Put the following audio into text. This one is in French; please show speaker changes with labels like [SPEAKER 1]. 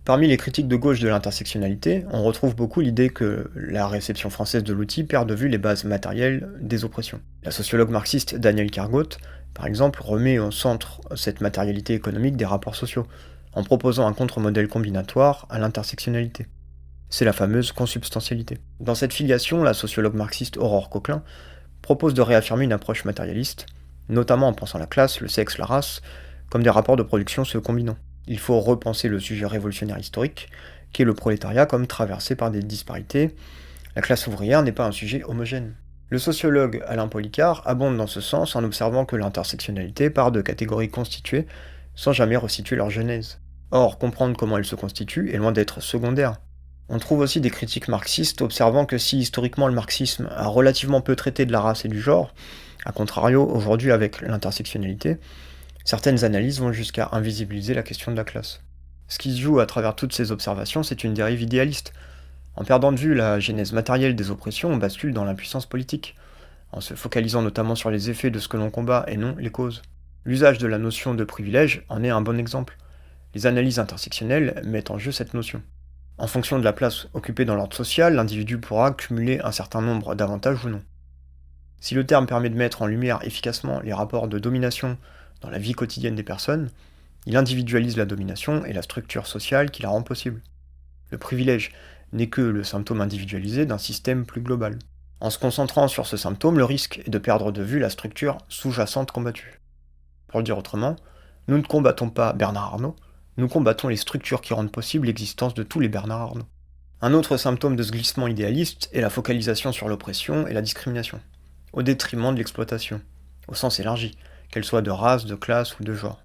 [SPEAKER 1] Parmi les critiques de gauche de l'intersectionnalité, on retrouve beaucoup l'idée que la réception française de l'outil perd de vue les bases matérielles des oppressions. La sociologue marxiste Danielle Kergoat, par exemple, remet au centre cette matérialité économique des rapports sociaux, en proposant un contre-modèle combinatoire à l'intersectionnalité. C'est la fameuse consubstantialité. Dans cette filiation, la sociologue marxiste Aurore Coquelin propose de réaffirmer une approche matérialiste, notamment en pensant la classe, le sexe, la race, comme des rapports de production se combinant. Il faut repenser le sujet révolutionnaire historique, qui est le prolétariat comme traversé par des disparités. La classe ouvrière n'est pas un sujet homogène. Le sociologue Alain Policard abonde dans ce sens en observant que l'intersectionnalité part de catégories constituées sans jamais resituer leur genèse. Or, comprendre comment elles se constituent est loin d'être secondaire. On trouve aussi des critiques marxistes observant que si historiquement le marxisme a relativement peu traité de la race et du genre, a contrario aujourd'hui avec l'intersectionnalité, certaines analyses vont jusqu'à invisibiliser la question de la classe. Ce qui se joue à travers toutes ces observations, c'est une dérive idéaliste. En perdant de vue la genèse matérielle des oppressions, on bascule dans l'impuissance politique, en se focalisant notamment sur les effets de ce que l'on combat et non les causes. L'usage de la notion de privilège en est un bon exemple. Les analyses intersectionnelles mettent en jeu cette notion. En fonction de la place occupée dans l'ordre social, l'individu pourra cumuler un certain nombre d'avantages ou non. Si le terme permet de mettre en lumière efficacement les rapports de domination dans la vie quotidienne des personnes, il individualise la domination et la structure sociale qui la rend possible. Le privilège n'est que le symptôme individualisé d'un système plus global. En se concentrant sur ce symptôme, le risque est de perdre de vue la structure sous-jacente combattue. Pour le dire autrement, nous ne combattons pas Bernard Arnault, nous combattons les structures qui rendent possible l'existence de tous les Bernard Arnault. Un autre symptôme de ce glissement idéaliste est la focalisation sur l'oppression et la discrimination, au détriment de l'exploitation, au sens élargi, qu'elle soit de race, de classe ou de genre.